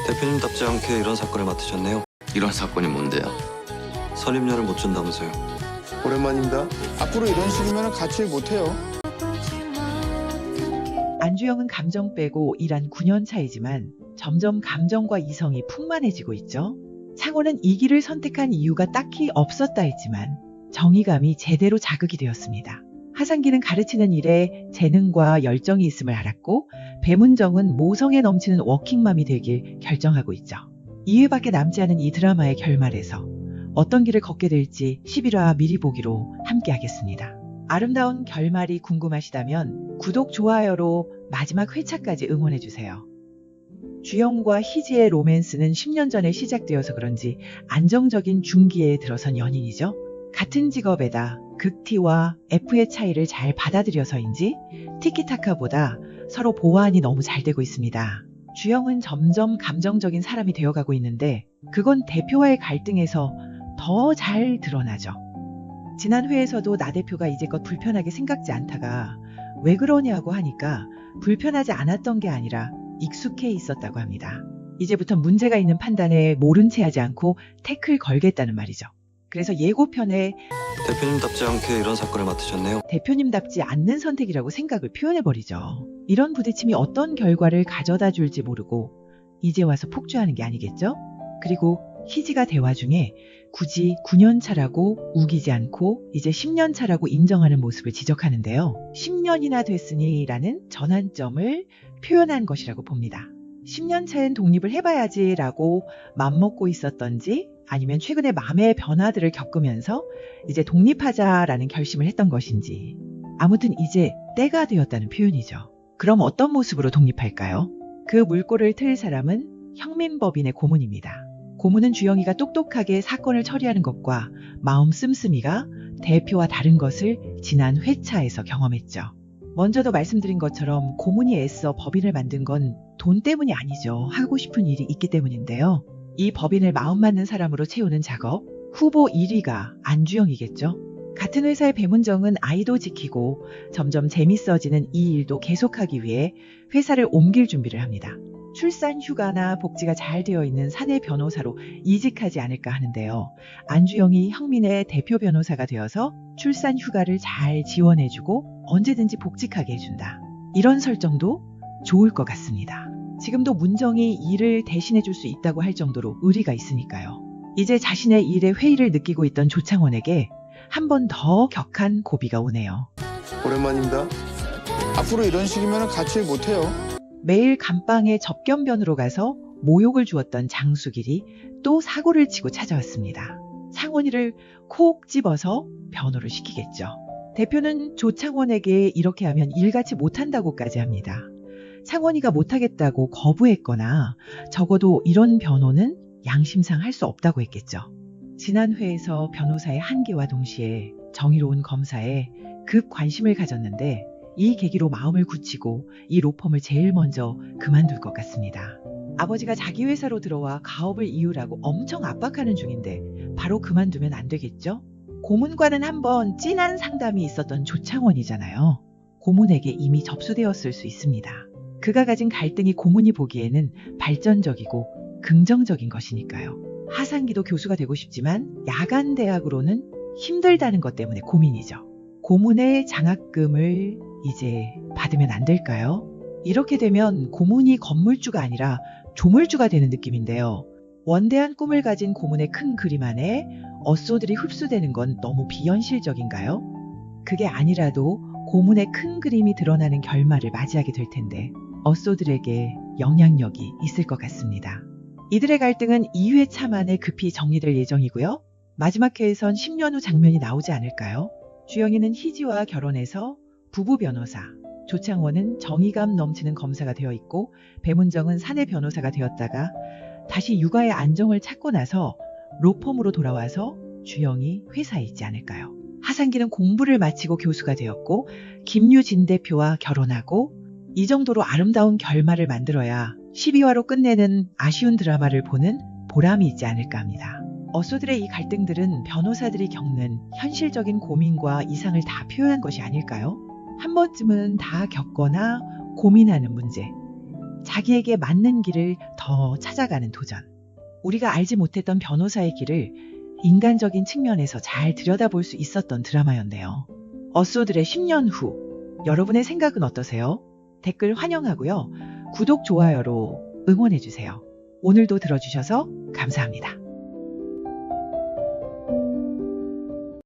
대표님답지 않게 이런 사건을 맡으셨네요. 이런 사건이 뭔데요? 선임료를 못 준다면서요. 오랜만입니다. 앞으로 이런 식이면 같이 일 못해요. 안주영은 감정 빼고 일한 9년 차이지만 점점 감정과 이성이 풍만해지고 있죠. 창호는 이 길을 선택한 이유가 딱히 없었다 했지만 정의감이 제대로 자극이 되었습니다. 하상기는 가르치는 일에 재능과 열정이 있음을 알았고 배문정은 모성에 넘치는 워킹맘이 되길 결정하고 있죠. 2회밖에 남지 않은 이 드라마의 결말에서 어떤 길을 걷게 될지 11화 미리 보기로 함께하겠습니다. 아름다운 결말이 궁금하시다면 구독, 좋아요로 마지막 회차까지 응원해주세요. 주영과 희지의 로맨스는 10년 전에 시작되어서 그런지 안정적인 중기에 들어선 연인이죠. 같은 직업에다 극T와 F의 차이를 잘 받아들여서인지 티키타카보다 서로 보완이 너무 잘 되고 있습니다. 주영은 점점 감정적인 사람이 되어가고 있는데 그건 대표와의 갈등에서 더 잘 드러나죠. 지난 회에서도 나 대표가 이제껏 불편하게 생각지 않다가 왜 그러냐고 하니까 불편하지 않았던 게 아니라 익숙해 있었다고 합니다. 이제부터 문제가 있는 판단에 모른 채 하지 않고 태클 걸겠다는 말이죠. 그래서 예고편에 대표님답지 않게 이런 사건을 맡으셨네요. 대표님답지 않는 선택이라고 생각을 표현해버리죠. 이런 부딪힘이 어떤 결과를 가져다 줄지 모르고 이제 와서 폭주하는 게 아니겠죠? 그리고 희지가 대화 중에 굳이 9년 차라고 우기지 않고 이제 10년 차라고 인정하는 모습을 지적하는데요. 10년이나 됐으니 라는 전환점을 표현한 것이라고 봅니다. 10년 차엔 독립을 해봐야지 라고 맘먹고 있었던지 아니면 최근에 마음의 변화들을 겪으면서 이제 독립하자라는 결심을 했던 것인지 아무튼 이제 때가 되었다는 표현이죠. 그럼 어떤 모습으로 독립할까요? 그 물꼬를 틀 사람은 형민법인의 고문입니다. 고문은 주영이가 똑똑하게 사건을 처리하는 것과 마음 씀씀이가 대표와 다른 것을 지난 회차에서 경험했죠. 먼저도 말씀드린 것처럼 고문이 애써 법인을 만든 건 돈 때문이 아니죠. 하고 싶은 일이 있기 때문인데요. 이 법인을 마음 맞는 사람으로 채우는 작업, 후보 1위가 안주영이겠죠. 같은 회사의 배문정은 아이도 지키고 점점 재밌어지는 이 일도 계속하기 위해 회사를 옮길 준비를 합니다. 출산 휴가나 복지가 잘 되어 있는 사내 변호사로 이직하지 않을까 하는데요. 안주영이 형민의 대표 변호사가 되어서 출산 휴가를 잘 지원해주고 언제든지 복직하게 해준다. 이런 설정도 좋을 것 같습니다. 지금도 문정이 일을 대신해줄 수 있다고 할 정도로 의리가 있으니까요. 이제 자신의 일에 회의를 느끼고 있던 조창원에게 한 번 더 격한 고비가 오네요. 오랜만입니다. 앞으로 이런 식이면 같이 일 못해요. 매일 감방에 접견변으로 가서 모욕을 주었던 장수길이 또 사고를 치고 찾아왔습니다. 창원이를 콕 집어서 변호를 시키겠죠. 대표는 조창원에게 이렇게 하면 일같이 못한다고까지 합니다. 창원이가 못하겠다고 거부했거나 적어도 이런 변호는 양심상 할 수 없다고 했겠죠. 지난 회에서 변호사의 한계와 동시에 정의로운 검사에 급 관심을 가졌는데 이 계기로 마음을 굳히고 이 로펌을 제일 먼저 그만둘 것 같습니다. 아버지가 자기 회사로 들어와 가업을 이유라고 엄청 압박하는 중인데 바로 그만두면 안 되겠죠? 고문과는 한번 진한 상담이 있었던 조창원이잖아요. 고문에게 이미 접수되었을 수 있습니다. 그가 가진 갈등이 고문이 보기에는 발전적이고 긍정적인 것이니까요. 하상기도 교수가 되고 싶지만 야간 대학으로는 힘들다는 것 때문에 고민이죠. 고문의 장학금을 이제 받으면 안 될까요? 이렇게 되면 고문이 건물주가 아니라 조물주가 되는 느낌인데요. 원대한 꿈을 가진 고문의 큰 그림 안에 어쏘들이 흡수되는 건 너무 비현실적인가요? 그게 아니라도 고문의 큰 그림이 드러나는 결말을 맞이하게 될 텐데 어쏘들에게 영향력이 있을 것 같습니다. 이들의 갈등은 2회차 만에 급히 정리될 예정이고요. 마지막 회에선 10년 후 장면이 나오지 않을까요? 주영이는 희지와 결혼해서 부부 변호사, 조창원은 정의감 넘치는 검사가 되어 있고 배문정은 사내 변호사가 되었다가 다시 육아의 안정을 찾고 나서 로펌으로 돌아와서 주영이 회사에 있지 않을까요? 하상기는 공부를 마치고 교수가 되었고 김유진 대표와 결혼하고 이 정도로 아름다운 결말을 만들어야 12화로 끝내는 아쉬운 드라마를 보는 보람이 있지 않을까 합니다. 어쏘들의 이 갈등들은 변호사들이 겪는 현실적인 고민과 이상을 다 표현한 것이 아닐까요? 한 번쯤은 다 겪거나 고민하는 문제. 자기에게 맞는 길을 더 찾아가는 도전. 우리가 알지 못했던 변호사의 길을 인간적인 측면에서 잘 들여다볼 수 있었던 드라마였네요. 어쏘들의 10년 후, 여러분의 생각은 어떠세요? 댓글 환영하고요. 구독, 좋아요로 응원해주세요. 오늘도 들어주셔서 감사합니다.